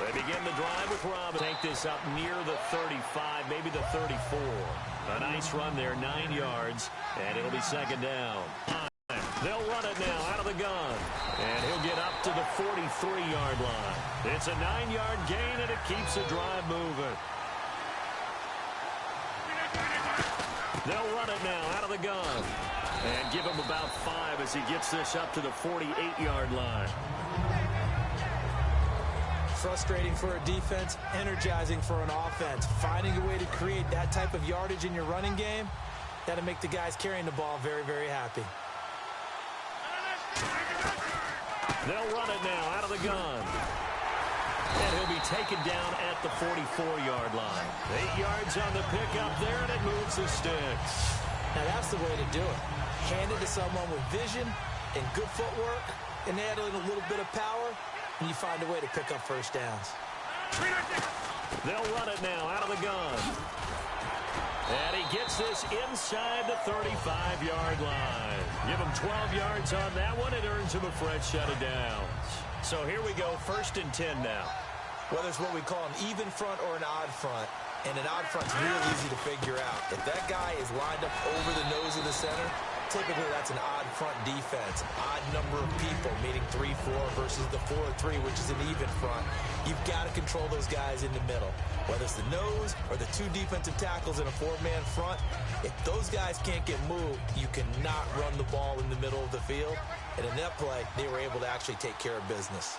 They begin the drive with Robinson. Take this up near the 35, maybe the 34. A nice run there, 9 yards, and it'll be second down. They'll run it now out of the gun, and he'll get up to the 43-yard line. It's a 9-yard gain, and it keeps the drive moving. They'll run it now out of the gun, and give him about 5 as he gets this up to the 48-yard line. Frustrating for a defense, energizing for an offense. Finding a way to create that type of yardage in your running game, that'll make the guys carrying the ball very, very happy. They'll run it now out of the gun. And he'll be taken down at the 44-yard line. 8 yards on the pickup there, and it moves the sticks. Now that's the way to do it. Hand it to someone with vision and good footwork, and add in a little bit of power, and you find a way to pick up first downs. They'll run it now out of the gun. And he gets this inside the 35-yard line. Give him 12 yards on that one. It earns him a fresh set of downs. So here we go, 1st and 10 now. Whether it's what we call an even front or an odd front, and an odd front's real easy to figure out. If that guy is lined up over the nose of the center, typically that's an odd front defense. Odd number of people, meaning 3-4 versus the 4-3, which is an even front. You've got to control those guys in the middle. Whether it's the nose or the 2 defensive tackles in a 4-man front, if those guys can't get moved, you cannot run the ball in the middle of the field. And in that play, they were able to actually take care of business.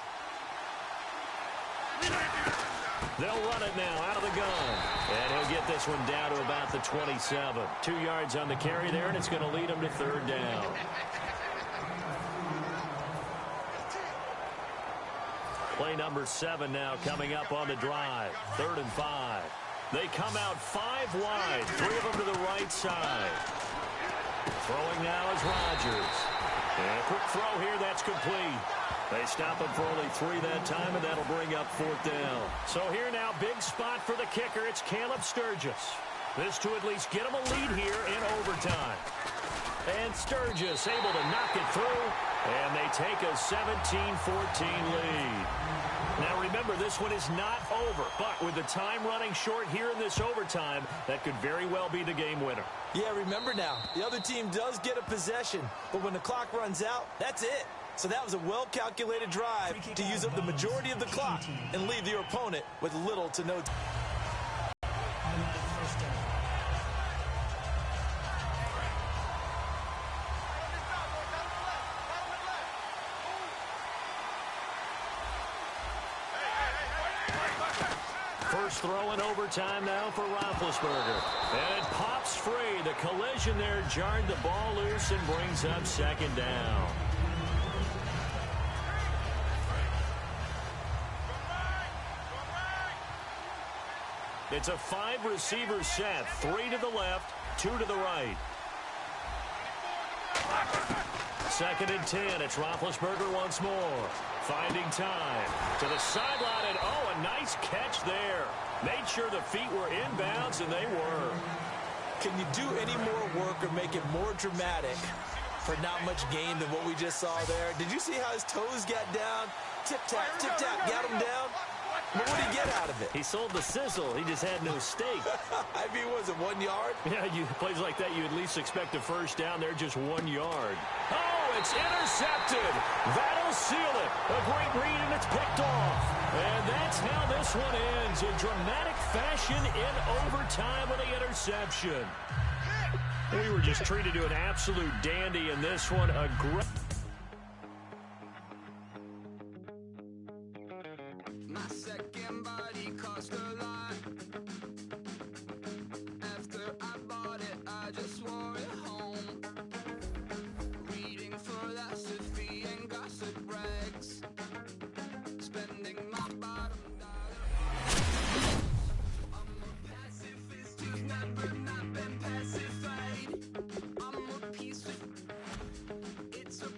They'll run it now out of the gun. And he'll get this one down to about the 27. 2 yards on the carry there, and it's going to lead him to 3rd down. Play number 7 now coming up on the drive. 3rd and 5. They come out 5 wide. 3 of them to the right side. Throwing now is Rodgers. And a quick throw here, that's complete. They stop him for only 3 that time, and that'll bring up 4th down. So here now, big spot for the kicker. It's Caleb Sturgis. This to at least get him a lead here in overtime. And Sturgis able to knock it through, and they take a 17-14 lead. Now remember, this one is not over, but with the time running short here in this overtime, that could very well be the game winner. Yeah, remember now, the other team does get a possession, but when the clock runs out, that's it. So that was a well-calculated drive to use up the majority of the clock and leave your opponent with little to no time. First throw in overtime now for Roethlisberger. And it pops free. The collision there jarred the ball loose and brings up 2nd down. It's a 5-receiver set. 3 to the left, 2 to the right. 2nd and 10. It's Roethlisberger once more. Finding time to the sideline, and oh, a nice catch there. Made sure the feet were inbounds, and they were. Can you do any more work or make it more dramatic for not much gain than what we just saw there? Did you see how his toes got down? Tip-tap, tip-tap, got him down. But what did he get out of it? He sold the sizzle. He just had no steak. I mean, was it 1 yard? Yeah, plays like that, you at least expect a first down there, just 1 yard. Oh, it's intercepted. That'll seal it. A great read, and it's picked off. And that's how this one ends. In dramatic fashion in overtime with the interception. We were just treated to an absolute dandy in this one. A great... It's a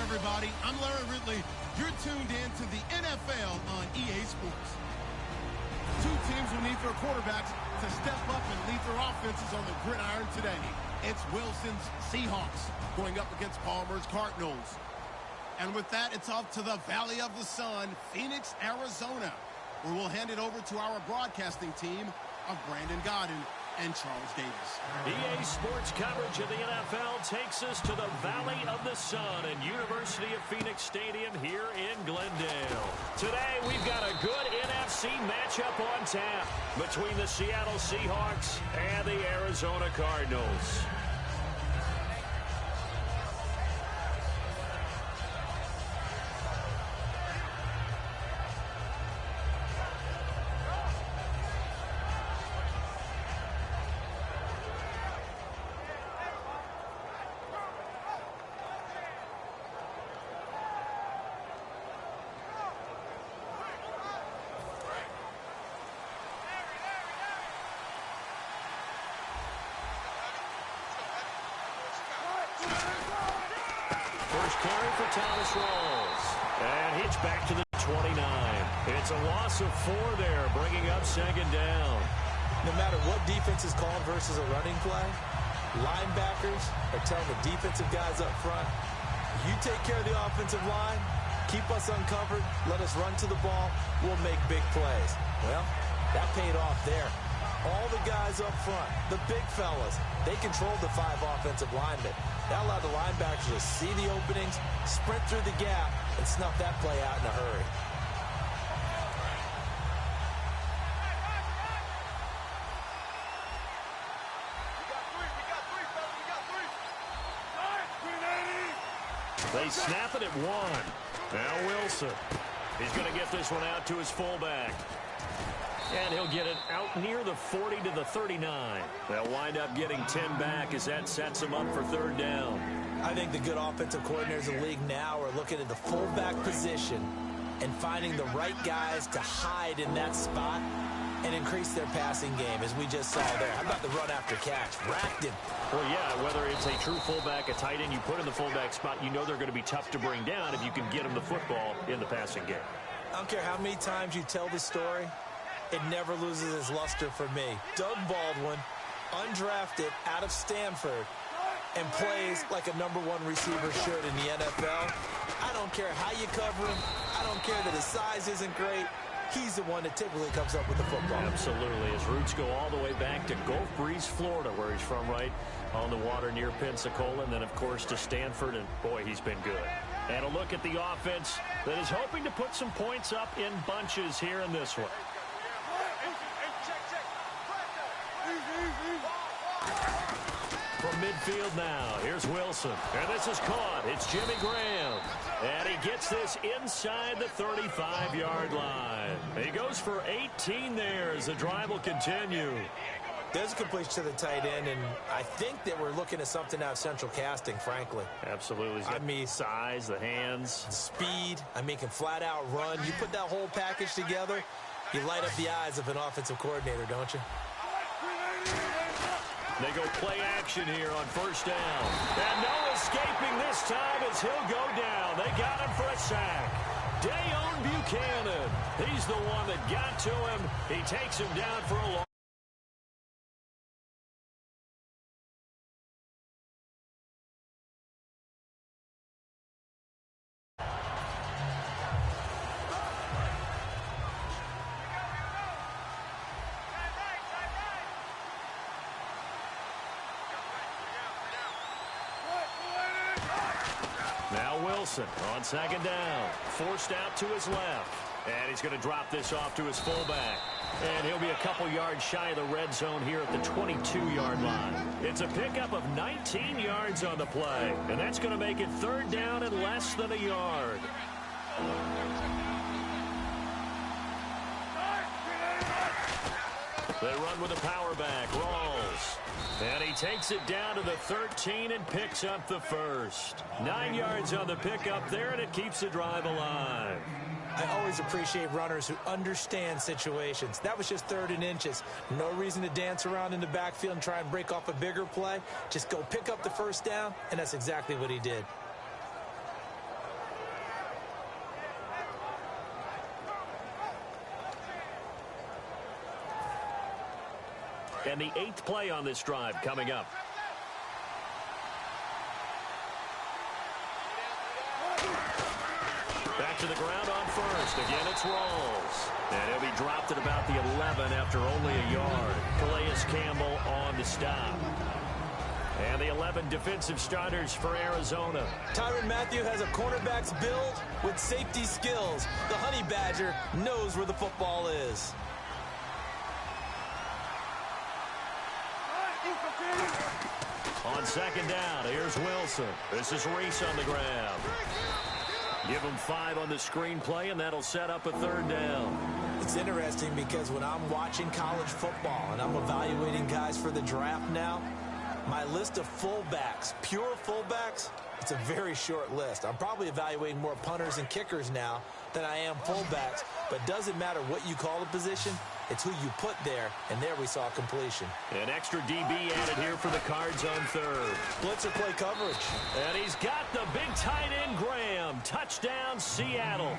Everybody, I'm Larry Ridley. You're tuned in to the NFL on EA Sports. Two teams will need their quarterbacks to step up and lead their offenses on the gridiron today. It's Wilson's Seahawks going up against Palmer's Cardinals. And with that, it's off to the Valley of the Sun, Phoenix, Arizona, where we'll hand it over to our broadcasting team of Brandon Godden and Charles Davis. EA Sports coverage of the NFL takes us to the Valley of the Sun and University of Phoenix Stadium here in Glendale. Today, we've got a good NFC matchup on tap between the Seattle Seahawks and the Arizona Cardinals. First carry for Thomas Rawls. And he's back to the 29. It's a loss of 4 there, bringing up second down. No matter what defense is called versus a running play, linebackers are telling the defensive guys up front, you take care of the offensive line, keep us uncovered, let us run to the ball, we'll make big plays. Well, that paid off there. All the guys up front, the big fellas, they controlled the 5 offensive linemen. That allowed the linebackers to see the openings, sprint through the gap, and snuff that play out in a hurry. They snap it at 1. Now Wilson. He's going to get this one out to his fullback. And he'll get it out near the 40 to the 39. They'll wind up getting 10 back as that sets them up for third down. I think the good offensive coordinators in the league now are looking at the fullback position and finding the right guys to hide in that spot and increase their passing game, as we just saw there. How about the run after catch? Racked him. Well, yeah, whether it's a true fullback, a tight end you put in the fullback spot, you know they're going to be tough to bring down if you can get them the football in the passing game. I don't care how many times you tell the story, it never loses its luster for me. Doug Baldwin, undrafted out of Stanford, and plays like a #1 receiver should in the NFL. I don't care how you cover him. I don't care that his size isn't great. He's the one that typically comes up with the football. Absolutely. His roots go all the way back to Gulf Breeze, Florida, where he's from, right on the water near Pensacola, and then, of course, to Stanford, and, boy, he's been good. And a look at the offense that is hoping to put some points up in bunches here in this one. From midfield now, here's Wilson. And this is caught. It's Jimmy Graham. And he gets this inside the 35-yard line. He goes for 18 there as the drive will continue. There's a completion to the tight end, and I think that we're looking at something out of Central Casting, frankly. Absolutely. He's got the size, the hands. The speed. I mean, can flat-out run. You put that whole package together, you light up the eyes of an offensive coordinator, don't you? They go play action here on first down. And no escaping this time as he'll go down. They got him for a sack. Dayon Buchanan. He's the one that got to him. He takes him down for a long. Now Wilson on second down. Forced out to his left. And he's going to drop this off to his fullback. And he'll be a couple yards shy of the red zone here at the 22-yard line. It's a pickup of 19 yards on the play. And that's going to make it third down and less than a yard. They run with a power back. Rawls. And he takes it down to the 13 and picks up the first. 9 yards on the pickup there, and it keeps the drive alive. I always appreciate runners who understand situations. That was just 3rd and inches. No reason to dance around in the backfield and try and break off a bigger play. Just go pick up the first down, and that's exactly what he did. And the 8th play on this drive coming up. Back to the ground on first. Again, it's Rawls. And he'll be dropped at about the 11 after only a yard. Calais Campbell on the stop. And the 11 defensive starters for Arizona. Tyrann Mathieu has a cornerback's build with safety skills. The Honey Badger knows where the football is. On second down, here's Wilson. This is Reese on the grab. Give him 5 on the screenplay, and that'll set up a third down. It's interesting because when I'm watching college football and I'm evaluating guys for the draft now, my list of fullbacks, pure fullbacks, it's a very short list. I'm probably evaluating more punters and kickers now than I am fullbacks, but doesn't matter what you call the position, it's who you put there, and there we saw completion. An extra DB added here for the Cards on third. Blitzer play coverage. And he's got the big tight end, Graham. Touchdown, Seattle.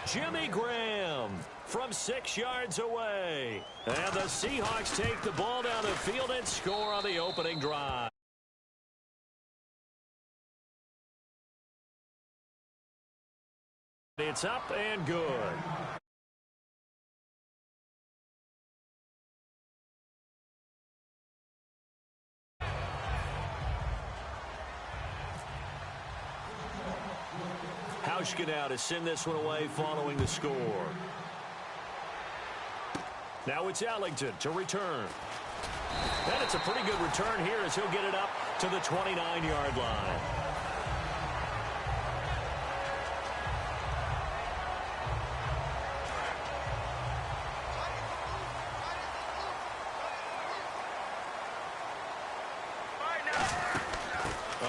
Jimmy Graham from 6 yards away. And the Seahawks take the ball down the field and score on the opening drive. It's up and good. Hauschka now to send this one away following the score. Now it's Ellington to return. And it's a pretty good return here as he'll get it up to the 29-yard line.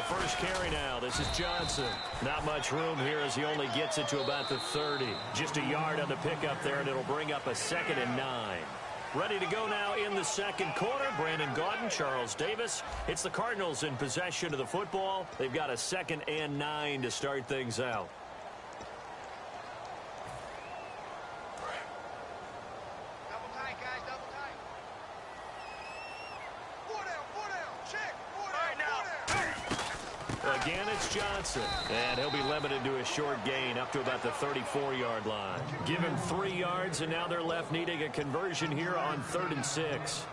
First carry now. This is Johnson. Not much room here as he only gets it to about the 30. Just a yard on the pickup there, and it'll bring up a 2nd and 9. Ready to go now in the second quarter. Brandon Gaudin, Charles Davis. It's the Cardinals in possession of the football. They've got a 2nd and 9 to start things out. Again, it's Johnson, and he'll be limited to a short gain up to about the 34-yard line. Give him 3 yards, and now they're left needing a conversion here on 3rd and 6.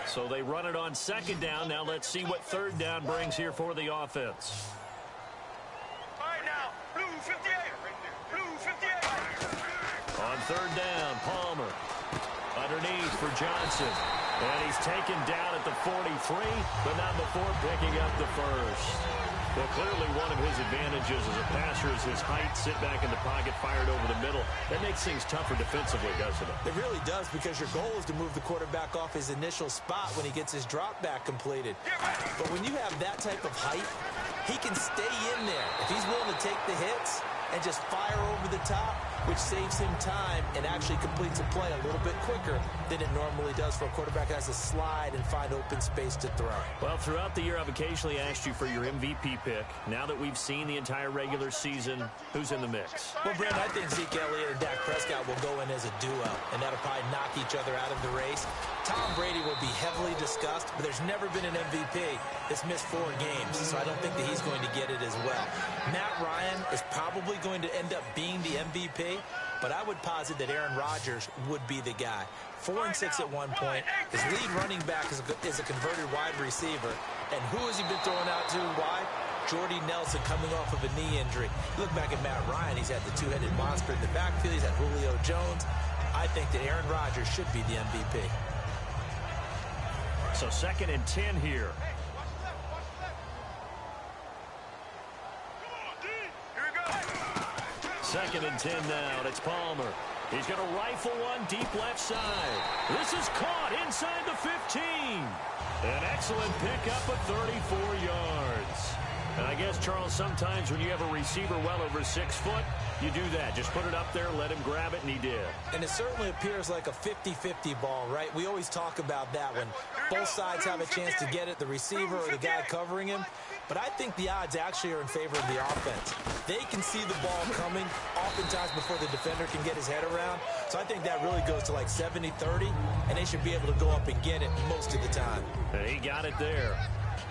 So they run it on 2nd down. Now let's see what 3rd down brings here for the offense. All right, now, blue 58. Blue 58. On 3rd down, Palmer. Underneath for Johnson. And he's taken down at the 43, but not before picking up the first. Well, clearly one of his advantages as a passer is his height, sit back in the pocket, fired over the middle. That makes things tougher defensively, doesn't it? It really does, because your goal is to move the quarterback off his initial spot when he gets his drop back completed. But when you have that type of height, he can stay in there. If he's willing to take the hits, and just fire over the top, which saves him time and actually completes a play a little bit quicker than it normally does for a quarterback that has to slide and find open space to throw. Well, throughout the year, I've occasionally asked you for your MVP pick. Now that we've seen the entire regular season, who's in the mix? Well, Brent, I think Zeke Elliott and Dak Prescott will go in as a duo, and that'll probably knock each other out of the race. Tom Brady will be heavily discussed, but there's never been an MVP that's missed 4 games, so I don't think that he's going to get it as well. Matt Ryan is probably going to end up being the MVP, but I would posit that Aaron Rodgers would be the guy. 4-6 at one point. His lead running back is a converted wide receiver. And who has he been throwing out to? Why? Jordy Nelson coming off of a knee injury. Look back at Matt Ryan. He's had the two-headed monster in the backfield. He's had Julio Jones. I think that Aaron Rodgers should be the MVP. So 2nd and 10 here. Second and 10 now, and it's Palmer. He's going to rifle one deep left side. This is caught inside the 15. An excellent pickup of 34 yards. And I guess, Charles, sometimes when you have a receiver well over 6 foot, you do that. Just put it up there, let him grab it, and he did. And it certainly appears like a 50-50 ball, right? We always talk about that when both sides have a chance to get it, the receiver or the guy covering him. But I think the odds actually are in favor of the offense. They can see the ball coming oftentimes before the defender can get his head around. So I think that really goes to like 70-30, and they should be able to go up and get it most of the time. And he got it there.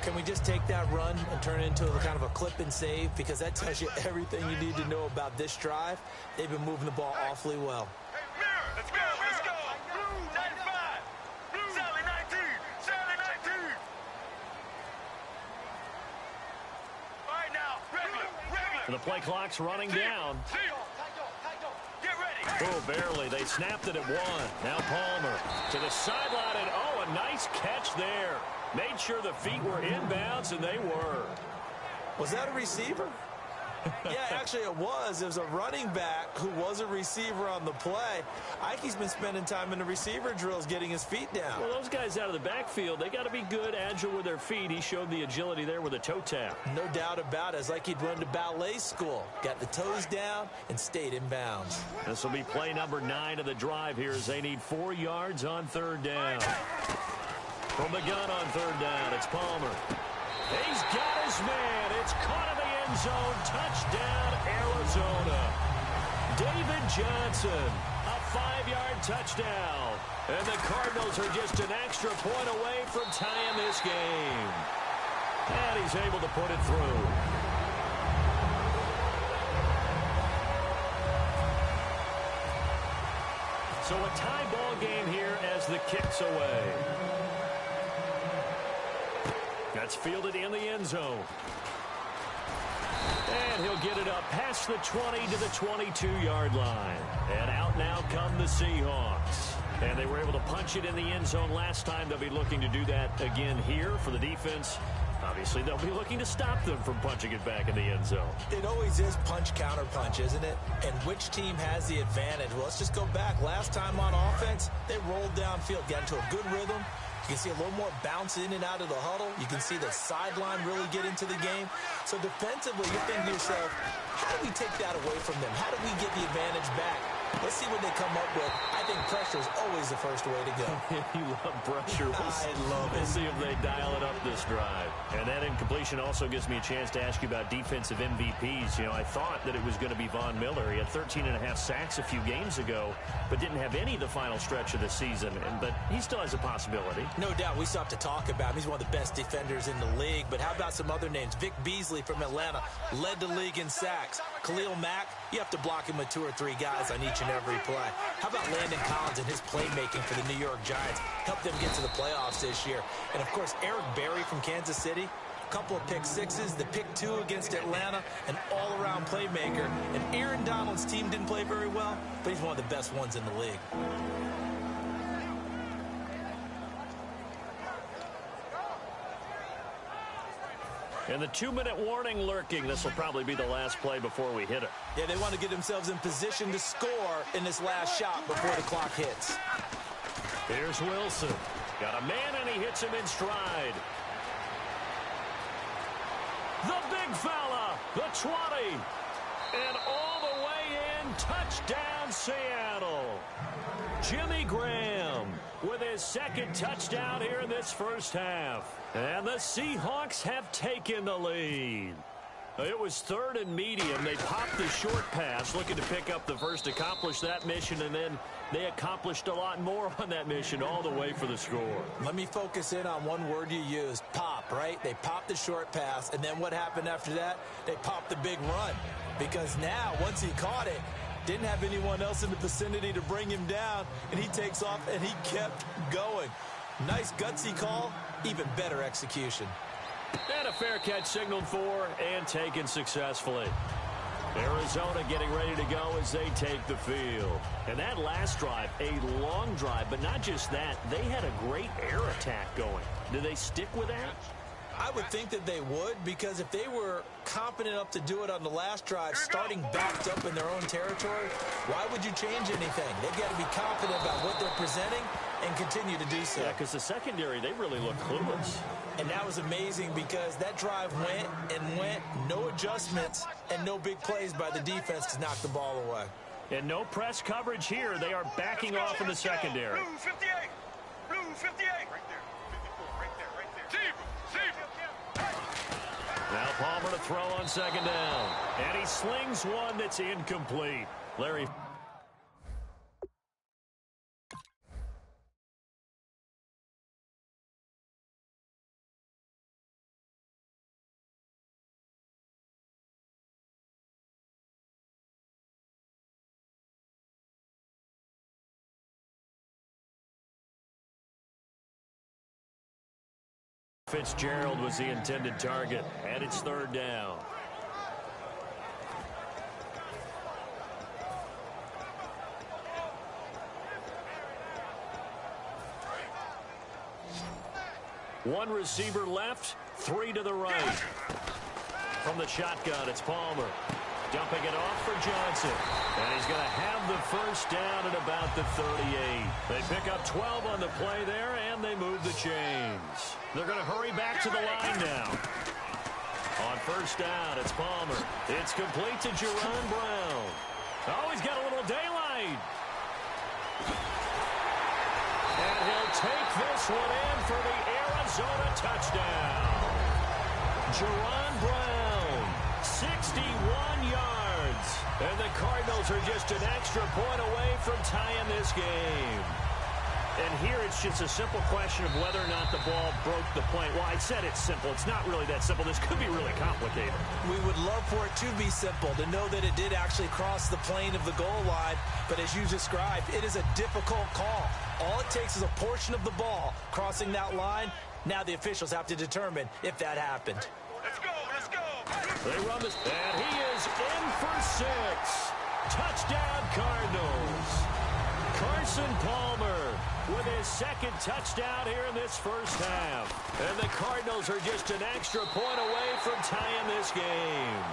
Can we just take that run and turn it into a kind of a clip and save? Because that tells you everything you need to know about this drive. They've been moving the ball awfully well. Let's go, let's go. Blue 95. Blue Sally 19. Sally 19. All right, now, regular. And the play clock's running down. Get ready. Oh, barely. They snapped it at 1. Now Palmer to the sideline, and oh, a nice catch there. Made sure the feet were inbounds, and they were. Was that a receiver? Yeah, actually it was. It was a running back who was a receiver on the play. I think he's been spending time in the receiver drills getting his feet down. Well, those guys out of the backfield, they got to be good, agile with their feet. He showed the agility there with a toe tap. No doubt about it. It's like he'd run to ballet school. Got the toes down and stayed in bounds. This will be play number 9 of the drive here as they need 4 yards on 3rd down. From the gun on 3rd down, it's Palmer. He's got his man. It's caught in the end zone. Touchdown, Arizona. David Johnson, a 5-yard touchdown. And the Cardinals are just an extra point away from tying this game. And he's able to put it through. So a tie ball game here as the kick's away. That's fielded in the end zone. And he'll get it up past the 20 to the 22-yard line. And out now come the Seahawks. And they were able to punch it in the end zone last time. They'll be looking to do that again here for the defense. Obviously, they'll be looking to stop them from punching it back in the end zone. It always is punch, counter punch, isn't it? And which team has the advantage? Well, let's just go back. Last time on offense, they rolled downfield, got into a good rhythm. You can see a little more bounce in and out of the huddle. You can see the sideline really get into the game. So defensively, you're thinking to yourself, how do we take that away from them? How do we get the advantage back? Let's see what they come up with. I think pressure is always the first way to go. You love pressure. I love it. We'll see if they dial it up this drive. And that incompletion also gives me a chance to ask you about defensive MVPs. You know, I thought that it was going to be Von Miller. He had 13.5 sacks a few games ago, but didn't have any the final stretch of the season. But he still has a possibility. No doubt. We still have to talk about him. He's one of the best defenders in the league. But how about some other names? Vic Beasley from Atlanta led the league in sacks. Khalil Mack, you have to block him with 2 or 3 guys on each and every play. How about Landon Collins and his playmaking for the New York Giants? Helped them get to the playoffs this year. And, of course, Eric Berry from Kansas City. A couple of pick sixes, the pick 2 against Atlanta, an all-around playmaker. And Aaron Donald's team didn't play very well, but he's one of the best ones in the league. And the 2-minute warning lurking. This will probably be the last play before we hit it. Yeah, they want to get themselves in position to score in this last shot before the clock hits. Here's Wilson. Got a man, and he hits him in stride. The big fella, the 20. And all the way in, touchdown Seattle. Jimmy Graham with his second touchdown here in this first half. And the Seahawks have taken the lead. It was 3rd and medium. They popped the short pass, looking to pick up the first, accomplish that mission, and then they accomplished a lot more on that mission all the way for the score. Let me focus in on one word you used, pop, right? They popped the short pass, and then what happened after that? They popped the big run. Because now, once he caught it, didn't have anyone else in the vicinity to bring him down, and he takes off, and he kept going. Nice gutsy call, even better execution. And a fair catch signaled for and taken successfully. Arizona getting ready to go as they take the field. And that last drive, a long drive, but not just that, they had a great air attack going. Do they stick with that? I would think that they would, because if they were confident enough to do it on the last drive, starting backed up in their own territory, why would you change anything? They've got to be confident about what they're presenting and continue to do so. Yeah, because the secondary, they really look clueless. And that was amazing because that drive went and went, no adjustments and no big plays by the defense to knock the ball away. And no press coverage here. They are backing off in the secondary. Blue 58. Blue 58. Right there. 54. Right there. Zebra. Now Palmer to throw on second down. And he slings one that's incomplete. Larry. Fitzgerald was the intended target, and it's 3rd down. One receiver left, 3 to the right. From the shotgun, it's Palmer. Dumping it off for Johnson. And he's going to have the first down at about the 38. They pick up 12 on the play there, and they move the chains. They're going to hurry back to the line now. On first down, it's Palmer. It's complete to Jerron Brown. Oh, he's got a little daylight. And he'll take this one in for the Arizona touchdown. Jerron Brown, 61 yards. And the Cardinals are just an extra point away from tying this game. And here it's just a simple question of whether or not the ball broke the plane. Well, I said it's simple. It's not really that simple. This could be really complicated. We would love for it to be simple, to know that it did actually cross the plane of the goal line. But as you described, it is a difficult call. All it takes is a portion of the ball crossing that line. Now the officials have to determine if that happened. Let's go. Let's go. They run this, and he is in for 6. Touchdown, Cardinals. Carson Palmer with his second touchdown here in this first half. And the Cardinals are just an extra point away from tying this game.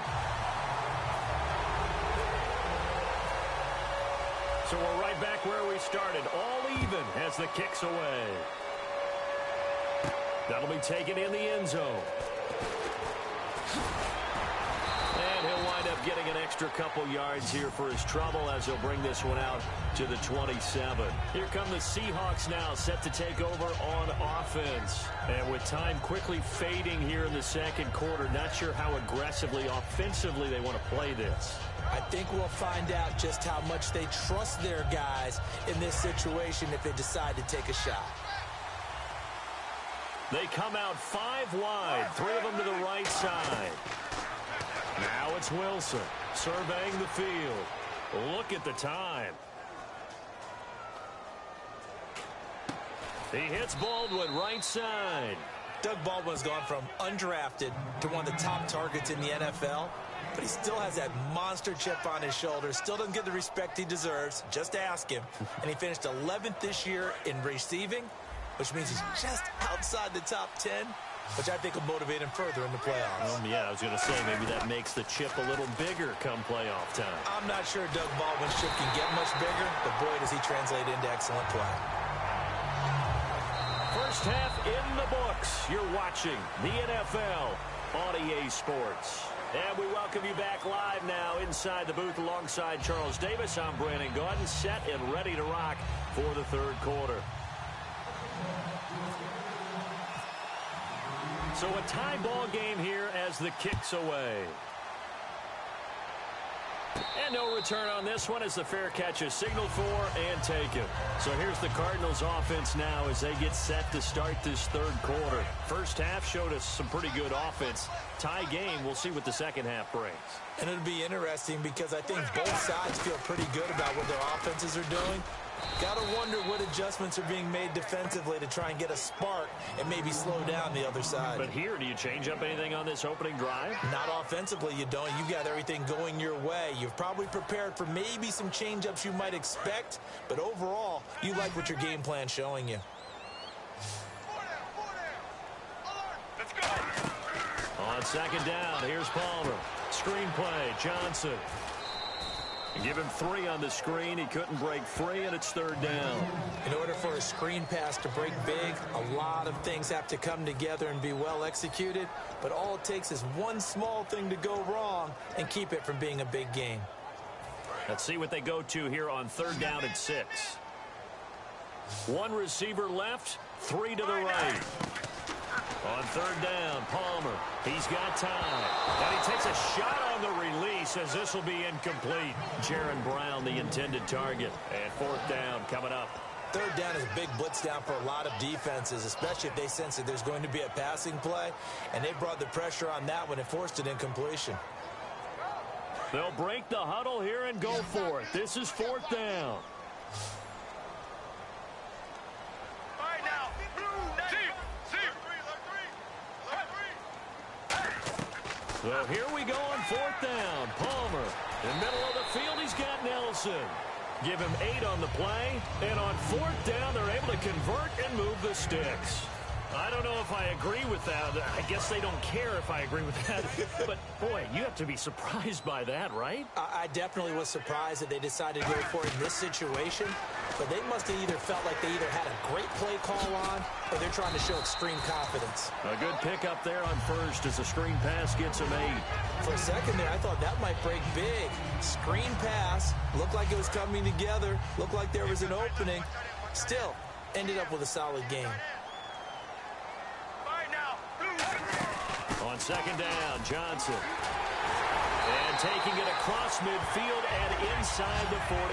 So we're right back where we started, all even as the kick's away. That'll be taken in the end zone. And he'll wind up getting an extra couple yards here for his trouble as he'll bring this one out to the 27. Here come the Seahawks now, set to take over on offense. And with time quickly fading here in the second quarter, not sure how aggressively, offensively they want to play this. I think we'll find out just how much they trust their guys in this situation if they decide to take a shot. They come out 5 wide, 3 of them to the right side. Now it's Wilson surveying the field. Look at the time. He hits Baldwin right side. Doug Baldwin's gone from undrafted to one of the top targets in the NFL, but he still has that monster chip on his shoulder, still doesn't get the respect he deserves. Just ask him. And he finished 11th this year in receiving, which means he's just outside the top 10, which I think will motivate him further in the playoffs. Yeah, I was going to say maybe that makes the chip a little bigger come playoff time. I'm not sure Doug Baldwin's chip can get much bigger, but boy, does he translate into excellent play. First half in the books. You're watching the NFL on EA Sports. And we welcome you back live now inside the booth alongside Charles Davis. I'm Brandon Gaudin, set and ready to rock for the third quarter. So a tie ball game here as the kick's away. And no return on this one as the fair catch is signaled for and taken. So here's the Cardinals offense now as they get set to start this third quarter. First half showed us some pretty good offense. Tie game, we'll see what the second half brings. And it'll be interesting because I think both sides feel pretty good about what their offenses are doing. Got to wonder what adjustments are being made defensively to try and get a spark and maybe slow down the other side. But here, do you change up anything on this opening drive? Not offensively, you don't. You got everything going your way. You've probably prepared for maybe some change-ups you might expect, but overall, you like what your game plan's showing you. Let's go. On second down, here's Palmer. Screen play, Johnson. Give him 3 on the screen. He couldn't break free, and it's third down. In order for a screen pass to break big, a lot of things have to come together and be well executed. But all it takes is one small thing to go wrong and keep it from being a big game. Let's see what they go to here on third down and 6. 1 receiver left, 3 to the right. On third down, Palmer. He's got time. And he takes a shot on the release as this will be incomplete. Jaron Brown, the intended target. And fourth down coming up. Third down is a big blitz down for a lot of defenses, especially if they sense that there's going to be a passing play. And they brought the pressure on that one and forced it incompletion. They'll break the huddle here and go for it. This is fourth down. So here we go on fourth down. Palmer in the middle of the field. He's got Nelson. Give him 8 on the play. And on fourth down, they're able to convert and move the sticks. I don't know if I agree with that. I guess they don't care if I agree with that. But, boy, you have to be surprised by that, right? I definitely was surprised that they decided to go for it in this situation. But they must have either felt like they either had a great play call on or they're trying to show extreme confidence. A good pickup there on first as the screen pass gets him 8. For a second there, I thought that might break big. Screen pass. Looked like it was coming together. Looked like there was an opening. Still, ended up with a solid game. On second down, Johnson. And taking it across midfield and inside the 45.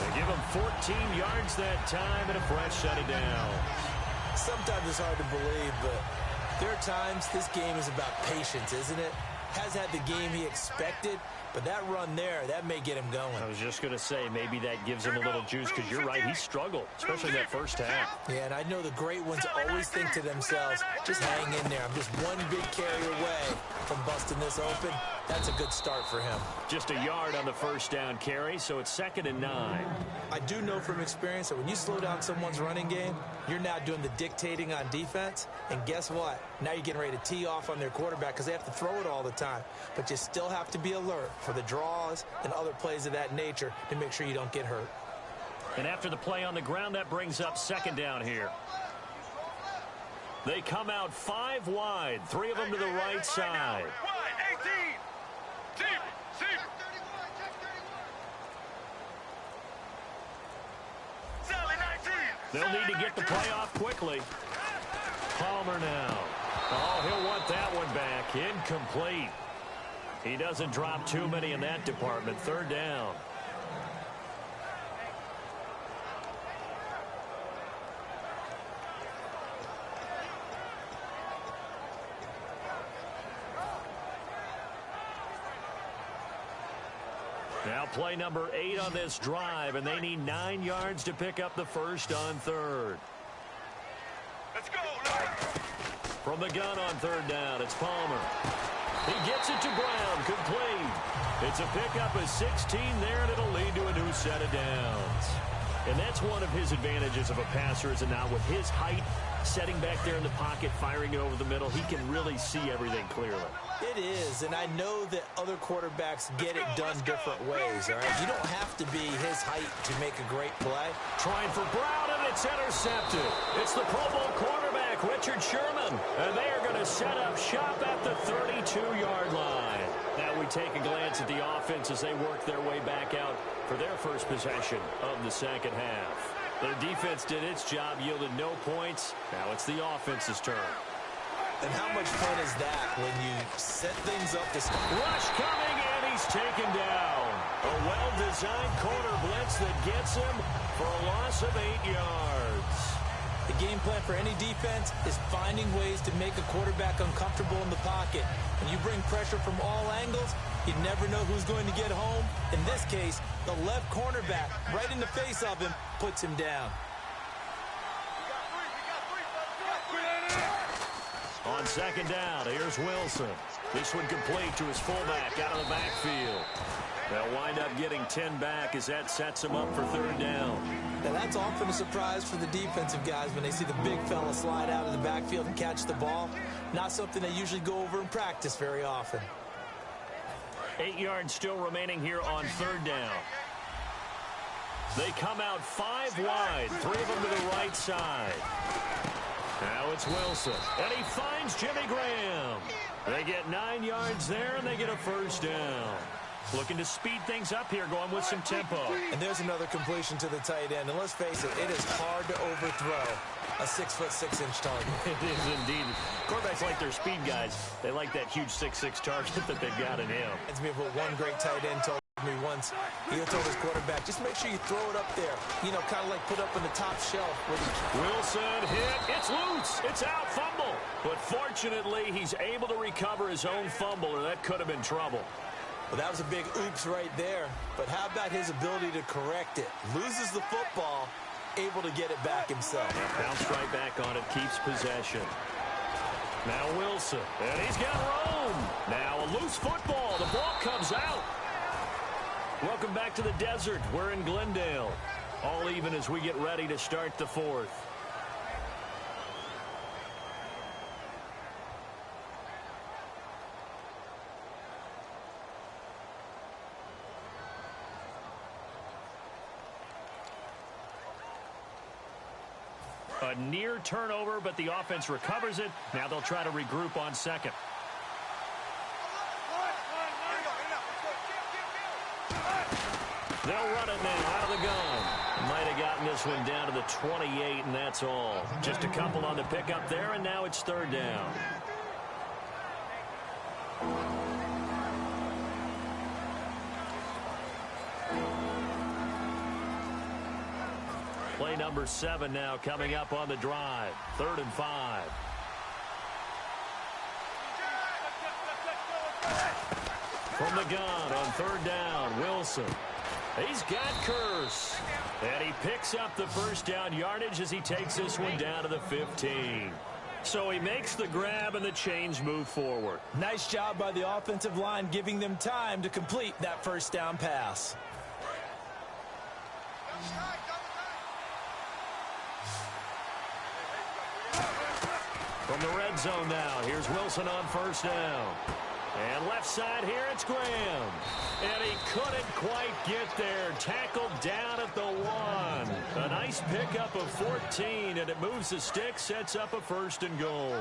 They give him 14 yards that time and a fresh set of downs. Sometimes it's hard to believe, but there are times this game is about patience, isn't it? Has had the game he expected, but that run there, that may get him going. I was just going to say, maybe that gives him a little juice because you're right, he struggled, especially that first half. Yeah, and I know the great ones always think to themselves, just hang in there. I'm just one big carry away from busting this open. That's a good start for him. Just a yard on the first down carry, so it's 2nd and 9. I do know from experience that when you slow down someone's running game, you're now doing the dictating on defense. And guess what? Now you're getting ready to tee off on their quarterback because they have to throw it all the time. But you still have to be alert for the draws and other plays of that nature to make sure you don't get hurt. And after the play on the ground, that brings up 2nd down here. They come out 5 wide, 3 of them to the right side. They'll need to get the play off quickly. Palmer now. Oh, he'll want that one back. Incomplete. He doesn't drop too many in that department. 3rd down. Now play number 8 on this drive, and they need 9 yards to pick up the first on 3rd. Let's go. From the gun on 3rd down, it's Palmer. He gets it to Brown, complete. It's a pickup of 16 there, and it'll lead to a new set of downs. And that's one of his advantages of a passer, is it not? With his height, setting back there in the pocket, firing it over the middle, he can really see everything clearly. It is, and I know that other quarterbacks get it done different ways, all right? You don't have to be his height to make a great play. Trying for Brown, and it's intercepted. It's the Pro Bowl quarterback quarterback, Richard Sherman. And they are going to set up shop at the 32-yard line. Now we take a glance at the offense as they work their way back out for their first possession of the second half. Their defense did its job, yielded no points. Now it's the offense's turn. And how much fun is that when you set things up to start? Rush coming, and he's taken down. A well-designed corner blitz that gets him for a loss of 8 yards. The game plan for any defense is finding ways to make a quarterback uncomfortable in the pocket. When you bring pressure from all angles, you never know who's going to get home. In this case, the left cornerback, right in the face of him, puts him down. On second down, here's Wilson. This one complete to his fullback out of the backfield. They'll wind up getting 10 back as that sets him up for third down. Now that's often a surprise for the defensive guys when they see the big fella slide out of the backfield and catch the ball. Not something they usually go over in practice very often. 8 yards still remaining here on third down. They come out 5 wide, 3 of them to the right side. Now it's Wilson, and he finds Jimmy Graham. They get 9 yards there, and they get a first down. Looking to speed things up here, going with some tempo. And there's another completion to the tight end. And let's face it, it is hard to overthrow a 6'6" target. It is indeed. Quarterbacks like their speed guys. They like that huge 6'6" target that they've got in him. It's me what one great tight end told me once. He told his quarterback, just make sure you throw it up there. You know, kind of like put up on the top shelf. Wilson hit. It's loose. It's out. Fumble. But fortunately, he's able to recover his own fumble, or that could have been trouble. Well, that was a big oops right there. But how about his ability to correct it? Loses the football, able to get it back himself. Yeah, bounced right back on it, keeps possession. Now Wilson, and he's got room. Now a loose football. The ball comes out. Welcome back to the desert. We're in Glendale. All even as we get ready to start the fourth. A near turnover, but the offense recovers it. Now they'll try to regroup on second. They'll run it now out of the gun. Might have gotten this one down to the 28, and that's all. Just a couple on the pickup there, and now it's third down. Play number 7 now coming up on the drive. 3rd and 5. From the gun on 3rd down, Wilson. He's got Curse. And he picks up the first down yardage as he takes this one down to the 15. So he makes the grab and the chains move forward. Nice job by the offensive line giving them time to complete that first down pass. From the red zone now, here's Wilson on first down. And left side here, it's Graham. And he couldn't quite get there. Tackled down at the 1. A nice pickup of 14, and it moves the stick, sets up a 1st and goal.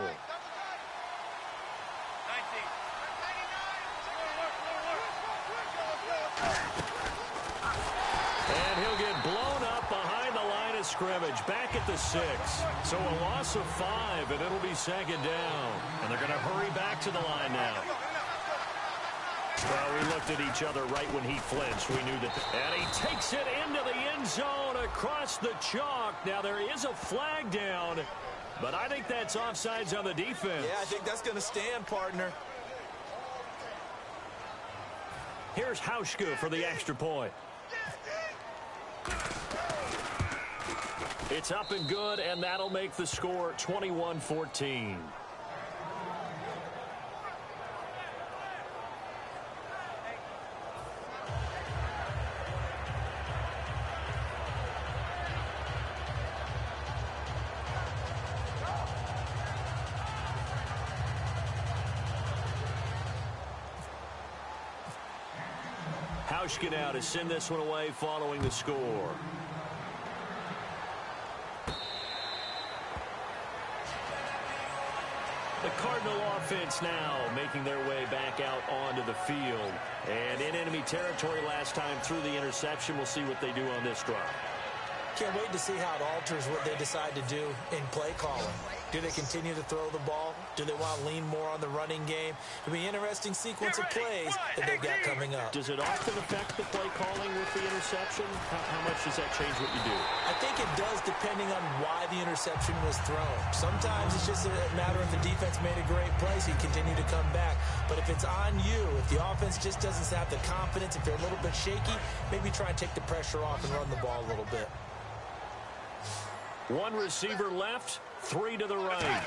And he'll get blown up behind the line of scrimmage, back at the 6. So a loss of 5, and it'll be 2nd down. And they're going to hurry back to the line now. Well, we looked at each other right when he flinched. We knew that. And he takes it into the end zone across the chalk. Now, there is a flag down, but I think that's offsides on the defense. Yeah, I think that's going to stand, partner. Here's Hauschka for the extra point. It's up and good, and that'll make the score 21-14. Hauschka now to send this one away following the score. The Cardinal offense now making their way back out onto the field. And in enemy territory last time through the interception. We'll see what they do on this drive. Can't wait to see how it alters what they decide to do in play calling. Do they continue to throw the ball? Do they want to lean more on the running game? It'll be an interesting sequence of plays that they've got coming up. Does it often affect the play calling with the interception? How much does that change what you do? I think it does depending on why the interception was thrown. Sometimes it's just a matter of the defense made a great play, so you continue to come back. But if it's on you, if the offense just doesn't have the confidence, if they're a little bit shaky, maybe try and take the pressure off and run the ball a little bit. One receiver left, 3 to the right.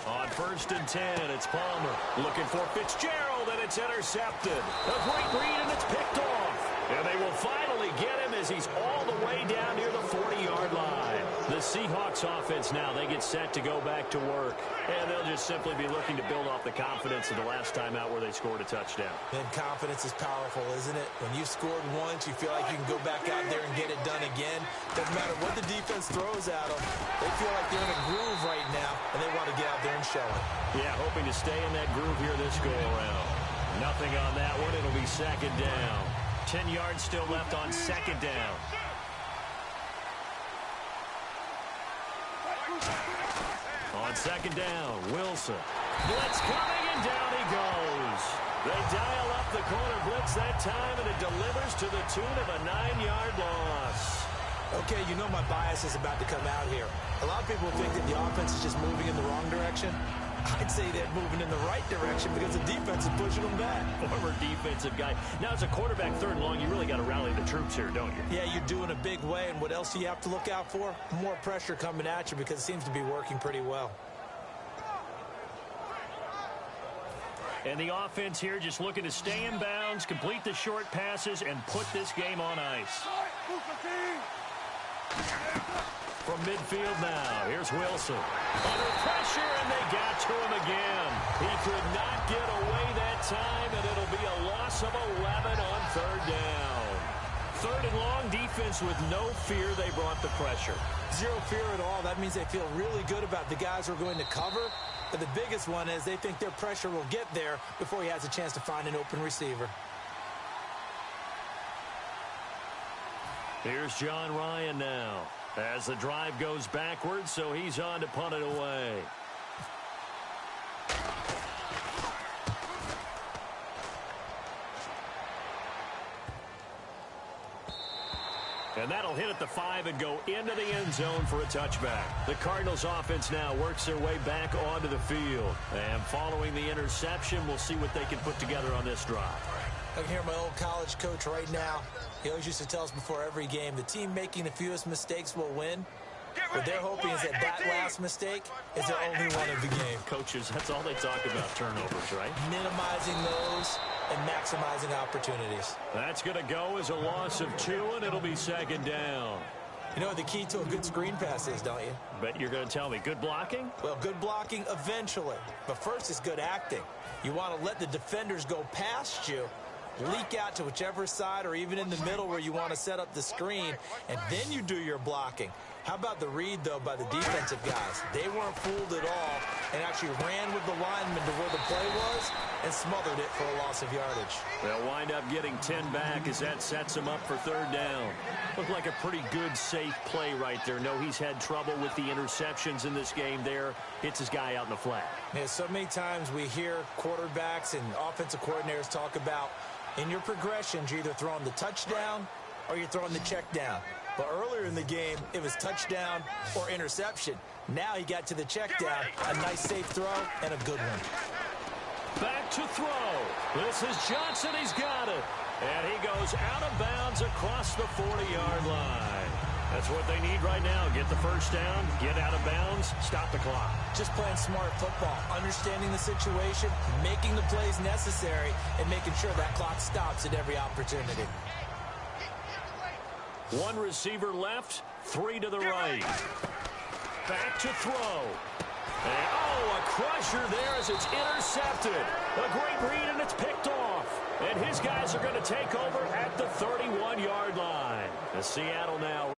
On 1st and 10, it's Palmer looking for Fitzgerald, and it's intercepted. A great read, and it's picked off. And they will finally get him as he's all the way down near the 40-yard line. The Seahawks offense now, they get set to go back to work. And they'll just simply be looking to build off the confidence of the last time out where they scored a touchdown. And confidence is powerful, isn't it? When you've scored once, you feel like you can go back out there and get it done again. Doesn't matter what the defense throws at them. They feel like they're in a groove right now, and they want to get out there and show it. Yeah, hoping to stay in that groove here this go-around. Nothing on that one. It'll be 2nd down. 10 yards still left on 2nd down. On 2nd down, Wilson. Blitz coming, and down he goes. They dial up the corner blitz that time, and it delivers to the tune of a 9-yard loss. Okay, you know my bias is about to come out here. A lot of people think that the offense is just moving in the wrong direction. I'd say they're moving in the right direction because the defense is pushing them back. Former defensive guy. Now, as a quarterback 3rd and long, you really got to rally the troops here, don't you? Yeah, you do in a big way. And what else do you have to look out for? More pressure coming at you because it seems to be working pretty well. And the offense here just looking to stay in bounds, complete the short passes, and put this game on ice. From midfield now, here's Wilson. Under pressure, and they got to him again. He could not get away that time, and it'll be a loss of 11 on 3rd down. 3rd and long, defense with no fear. They brought the pressure. Zero fear at all. That means they feel really good about the guys who are going to cover. But the biggest one is they think their pressure will get there before he has a chance to find an open receiver. Here's John Ryan now as the drive goes backwards, so he's on to punt it away. And that'll hit at the 5 and go into the end zone for a touchback. The Cardinals offense now works their way back onto the field. And following the interception, we'll see what they can put together on this drive. I can hear my old college coach right now. He always used to tell us before every game, the team making the fewest mistakes will win. What they're hoping is that last mistake is their only one of the game. Coaches, that's all they talk about, turnovers, right? Minimizing those and maximizing opportunities. That's going to go as a loss of 2, and it'll be 2nd down. You know what the key to a good screen pass is, don't you? Bet you're going to tell me. Good blocking? Well, good blocking eventually. But first is good acting. You want to let the defenders go past you, leak out to whichever side or even in the middle where you want to set up the screen, and then you do your blocking. How about the read, though, by the defensive guys? They weren't fooled at all and actually ran with the lineman to where the play was and smothered it for a loss of yardage. They'll wind up getting 10 back as that sets them up for 3rd down. Looked like a pretty good, safe play right there. No, he's had trouble with the interceptions in this game there. Hits his guy out in the flat. Yeah, so many times we hear quarterbacks and offensive coordinators talk about in your progressions, you're either throwing the touchdown or you're throwing the check down. But earlier in the game, it was touchdown or interception. Now he got to the check down, a nice safe throw, and a good one. Back to throw. This is Johnson. He's got it. And he goes out of bounds across the 40-yard line. That's what they need right now. Get the first down, get out of bounds, stop the clock. Just playing smart football, understanding the situation, making the plays necessary, and making sure that clock stops at every opportunity. One receiver left, 3 to the right. Back to throw. And, a crusher there as it's intercepted. A great read, and it's picked off. And his guys are going to take over at the 31-yard line. The Seattle now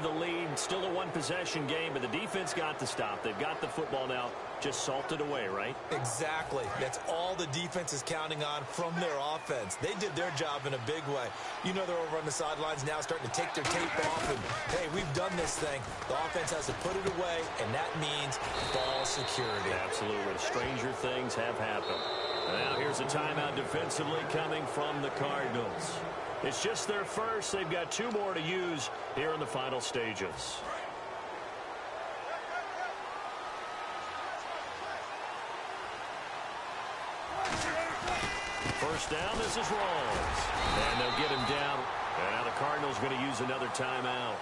the lead It's still a one-possession game, but the defense got the stop. They've got the football now, just salted away, right? Exactly. That's all the defense is counting on from their offense. They did their job in a big way. You know they're over on the sidelines now starting to take their tape off and, hey, we've done this thing. The offense has to put it away, and that means ball security. Absolutely. Stranger things have happened. And now here's a timeout defensively coming from the Cardinals. It's just their first. They've got 2 more to use here in the final stages. First down, this is Rawls. And they'll get him down. And now the Cardinals going to use another timeout.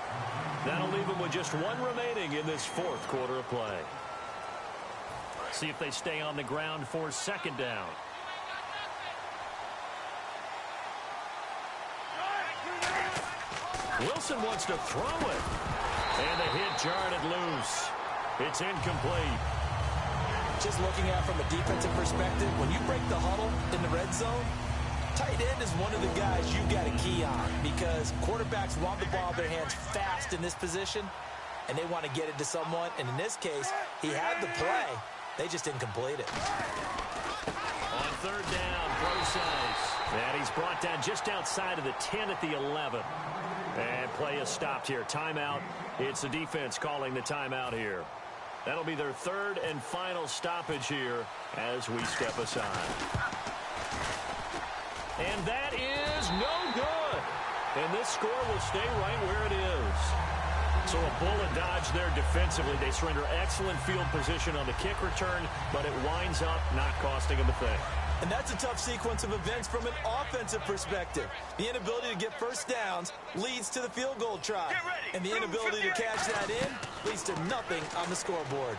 That'll leave them with just 1 remaining in this 4th quarter of play. See if they stay on the ground for second down. Wilson wants to throw it. And the hit jarred it loose. It's incomplete. Just looking at it from a defensive perspective, when you break the huddle in the red zone, tight end is one of the guys you got to key on because quarterbacks want the ball in their hands fast in this position, and they want to get it to someone. And in this case, he had the play. They just didn't complete it. On third down, Procise. And he's brought down just outside of the 10 at the 11. And play is stopped here. Timeout. It's the defense calling the timeout here. That'll be their 3rd and final stoppage here as we step aside. And that is no good. And this score will stay right where it is. So a bullet dodge there defensively. They surrender excellent field position on the kick return, but it winds up not costing them a thing. And that's a tough sequence of events from an offensive perspective. The inability to get first downs leads to the field goal try. And the inability to cash that in leads to nothing on the scoreboard.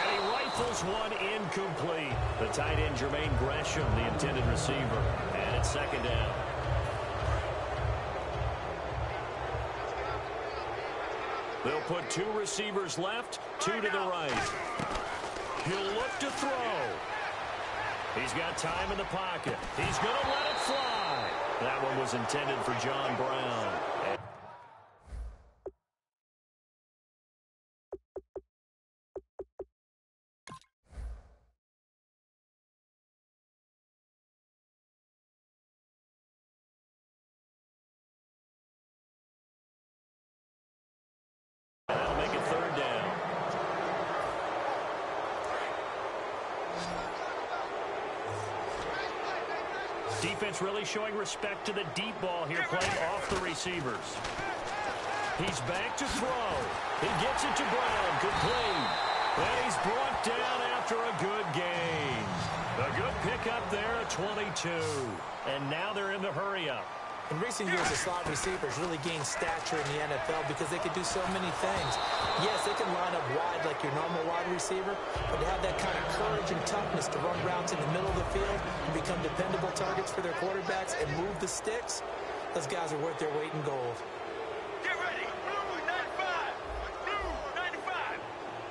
And he rifles one incomplete. The tight end, Jermaine Gresham, the intended receiver. And it's second down. They'll put 2 receivers left, 2 to the right. He'll look to throw. He's got time in the pocket. He's going to let it fly. That one was intended for John Brown. That'll make it third down. Defense really showing respect to the deep ball here, playing off the receivers. He's back to throw. He gets it to Brown. Complete. And he's brought down after a good gain. A good pickup there at 22. And now they're in the hurry-up. In recent years, the slot receivers really gained stature in the NFL because they could do so many things. Yes, they can line up wide like your normal wide receiver, but to have that kind of courage and toughness to run routes in the middle of the field and become dependable targets for their quarterbacks and move the sticks, those guys are worth their weight in gold. Get ready. Blue 95. Blue 95.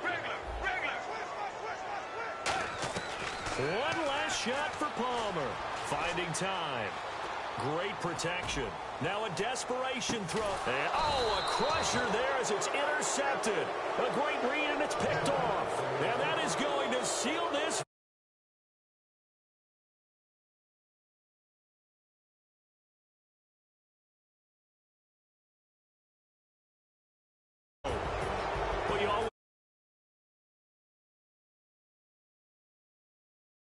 Regular. One last shot for Palmer. Finding time. Great protection. Now a desperation throw. And, a crusher there as it's intercepted. A great read, and it's picked off. And that is going to seal this